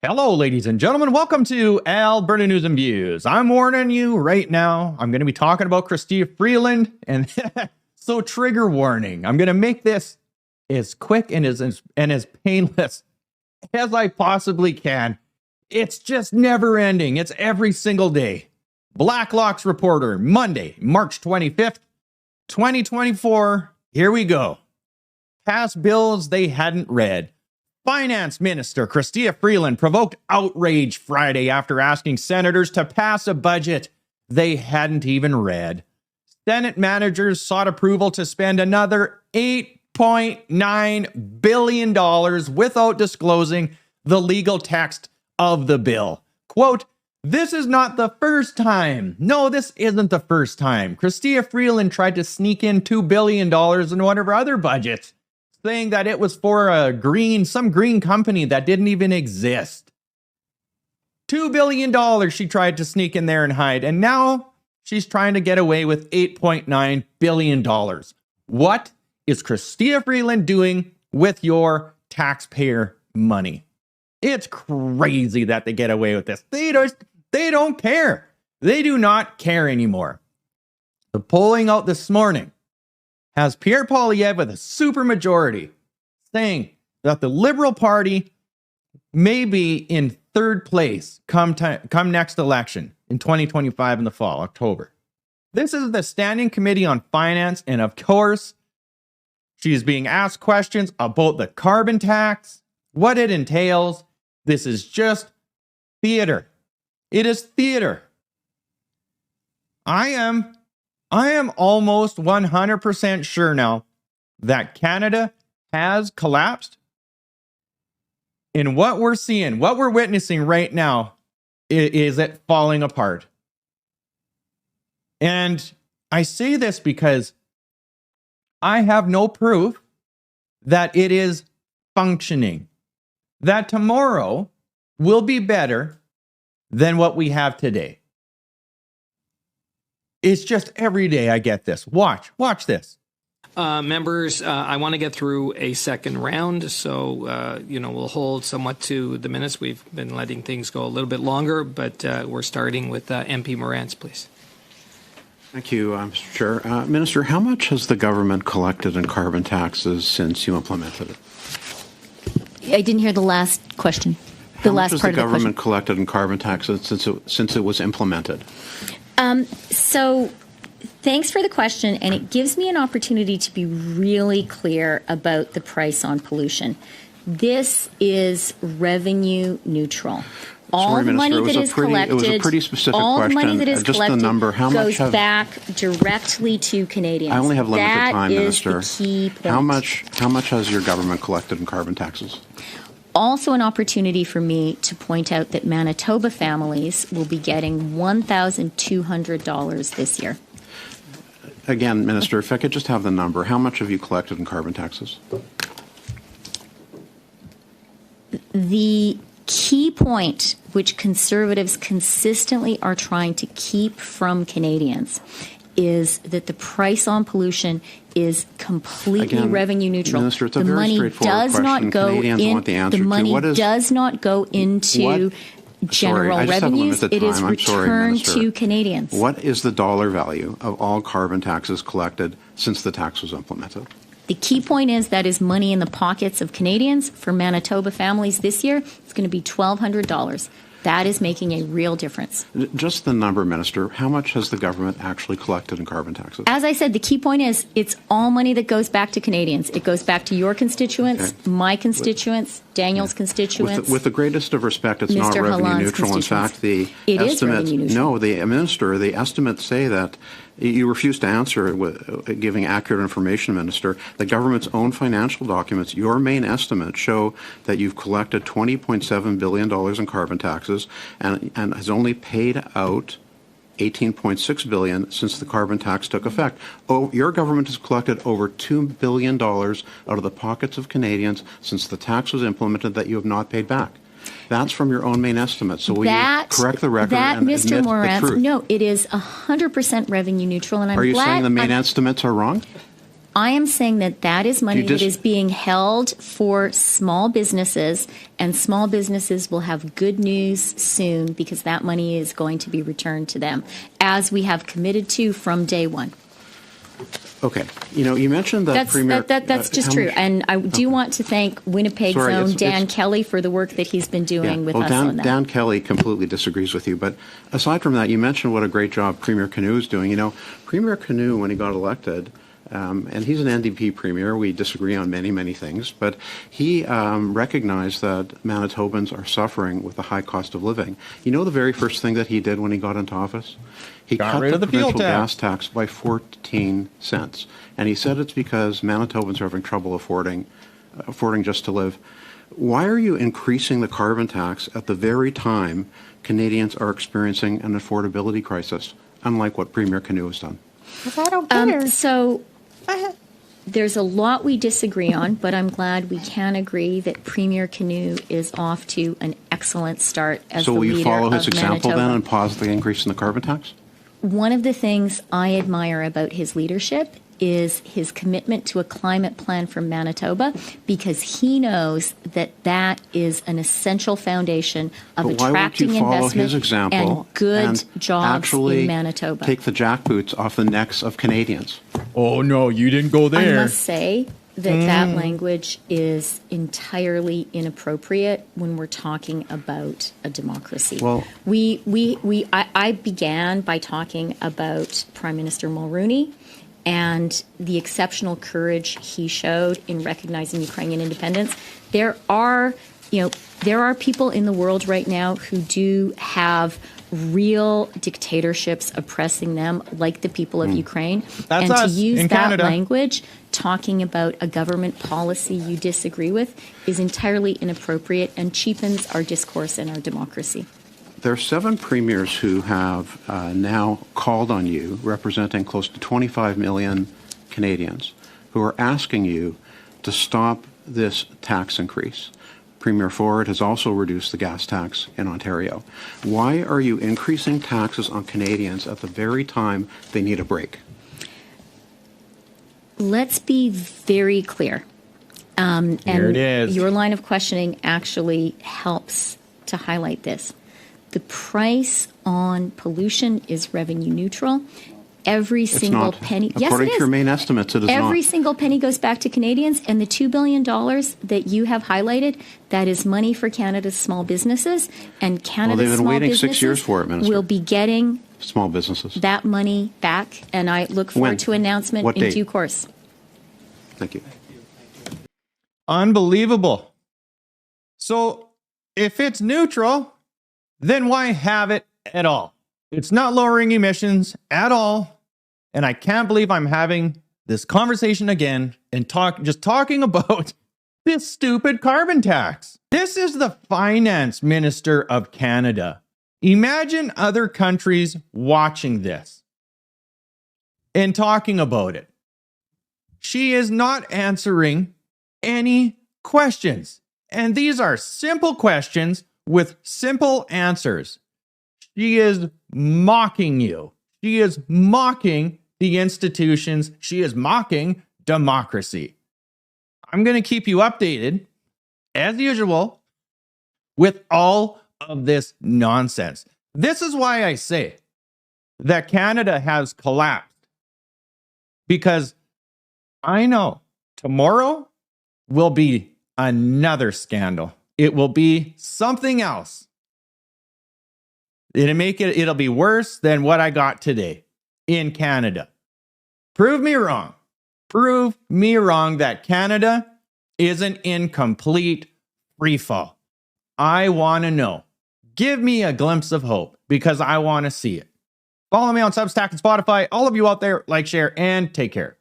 Hello, ladies and gentlemen. Welcome to Alberta News and Views. I'm warning you right now, I'm going to be talking about Chrystia Freeland, and so trigger warning. I'm going to make this as quick and as painless as I possibly can. It's just never ending. It's every single day. Blacklocks Reporter, Monday, March 25th, 2024. Here we go. Passed bills they hadn't read. Finance Minister Chrystia Freeland provoked outrage Friday after asking senators to pass a budget they hadn't even read. Senate managers sought approval to spend another $8.9 billion without disclosing the legal text of the bill. Quote, "This is not the first time. No, this isn't the first time. Chrystia Freeland tried to sneak in $2 billion in one of her other budgets, saying that it was for some green company that didn't even exist. $2 billion she tried to sneak in there and hide, and now she's trying to get away with $8.9 billion. What is Chrystia Freeland doing with your taxpayer money? It's crazy that they get away with this. They don't care. They do not care anymore. The polling out this morning has Pierre Poilievre with a supermajority saying that the Liberal Party may be in third place come next election in 2025 in the fall, October. This is the Standing Committee on Finance, and of course, she's being asked questions about the carbon tax, what it entails. This is just theater. It is theater. I am almost 100% sure now that Canada has collapsed. And what we're seeing, what we're witnessing right now is it falling apart. And I say this because I have no proof that it is functioning, that tomorrow will be better than what we have today. It's just every day I get this. Watch this. Members, I want to get through a second round, so, we'll hold somewhat to the minutes. We've been letting things go a little bit longer, but we're starting with MP Morantz, please. Thank you, Mr. Chair. Minister, how much has the government collected in carbon taxes since you implemented it? I didn't hear the last question. How much has the government collected in carbon taxes since it was implemented? So thanks for the question, and it gives me an opportunity to be really clear about the price on pollution. This is revenue neutral. All the money that is collected, it was a pretty specific question. Money that is just collected the number, how goes much back directly to Canadians. I only have limited time, Minister. That is the key point. How much has your government collected in carbon taxes? Also an opportunity for me to point out that Manitoba families will be getting $1,200 this year. Again, Minister, if I could just have the number, how much have you collected in carbon taxes? The key point, which Conservatives consistently are trying to keep from Canadians, is that the price on pollution is completely revenue neutral. Minister, it's a very straightforward question. Canadians want the answer to. The money does not go into general revenues. It is returned to Canadians. What is the dollar value of all carbon taxes collected since the tax was implemented? The key point is that is money in the pockets of Canadians. For Manitoba families this year, it's going to be $1,200. That is making a real difference. Just the number, Minister. How much has the government actually collected in carbon taxes? As I said, the key point is it's all money that goes back to Canadians. It goes back to your constituents, my constituents, Daniel's constituents. With the greatest of respect, it's not revenue neutral. In fact, the estimates, the estimates say that you refuse to answer giving accurate information, Minister. The government's own financial documents, your main estimates show that you've collected $20.7 billion in carbon taxes and has only paid out $18.6 billion since the carbon tax took effect. Your government has collected over $2 billion out of the pockets of Canadians since the tax was implemented that you have not paid back. That's from your own main estimate. So will you correct the record and Mr. admit Morantz, the truth? No, it is 100% revenue neutral, and I'm glad. Are you saying the main estimates are wrong? I am saying that is money that is being held for small businesses, and small businesses will have good news soon because that money is going to be returned to them, as we have committed to from day one. Okay. You mentioned that Premier... That's just true. And I do want to thank Winnipeg's own Dan Kelly for the work that he's been doing with us on that. Dan Kelly completely disagrees with you. But aside from that, you mentioned what a great job Premier Canoe is doing. Premier Canoe, when he got elected, and he's an NDP premier. We disagree on many, many things. But he recognized that Manitobans are suffering with the high cost of living. The very first thing that he did when he got into office? He cut the provincial gas tax by 14 cents. And he said it's because Manitobans are having trouble affording just to live. Why are you increasing the carbon tax at the very time Canadians are experiencing an affordability crisis, unlike what Premier Canoe has done? I don't care. So there's a lot we disagree on, but I'm glad we can agree that Premier Canoe is off to an excellent start as the leader of Manitoba. So will you follow his example then and pause the increase in the carbon tax? One of the things I admire about his leadership is his commitment to a climate plan for Manitoba, because he knows that is an essential foundation of attracting investment and good jobs in Manitoba. Take the jackboots off the necks of Canadians. Oh, no, you didn't go there. I must say that language is entirely inappropriate when we're talking about a democracy. Well, I began by talking about Prime Minister Mulroney and the exceptional courage he showed in recognizing Ukrainian independence. There are people in the world right now who do have real dictatorships oppressing them, like the people of Ukraine. That's and us to use in that Canada. language, talking about a government policy you disagree with, is entirely inappropriate and cheapens our discourse and our democracy. There are 7 premiers who have now called on you, representing close to 25 million Canadians, who are asking you to stop this tax increase. Premier Ford has also reduced the gas tax in Ontario. Why are you increasing taxes on Canadians at the very time they need a break? Let's be very clear. Here it is. Your line of questioning actually helps to highlight this. The price on pollution is revenue neutral. Every single penny. According yes, it to is. your main estimates, it is not. Every single penny goes back to Canadians, and the $2 billion that you have highlighted, that is money for Canada's small businesses, and Canada's small waiting businesses 6 years for it, Minister. will be getting small businesses that money back, and I look forward to announcement in due course. Thank you. Unbelievable. So if it's neutral, then why have it at all? It's not lowering emissions at all. And I can't believe I'm having this conversation again and just talking about this stupid carbon tax. This is the finance minister of Canada. Imagine other countries watching this and talking about it. She is not answering any questions. And these are simple questions with simple answers. She is mocking you. She is mocking the institutions. She is mocking democracy. I'm going to keep you updated, as usual, with all of this nonsense. This is why I say that Canada has collapsed. Because I know tomorrow will be another scandal. It will be something else. It'll be worse than what I got today in Canada. Prove me wrong. Prove me wrong that Canada isn't in complete freefall. I want to know. Give me a glimpse of hope, because I want to see it. Follow me on Substack and Spotify. All of you out there, like, share, and take care.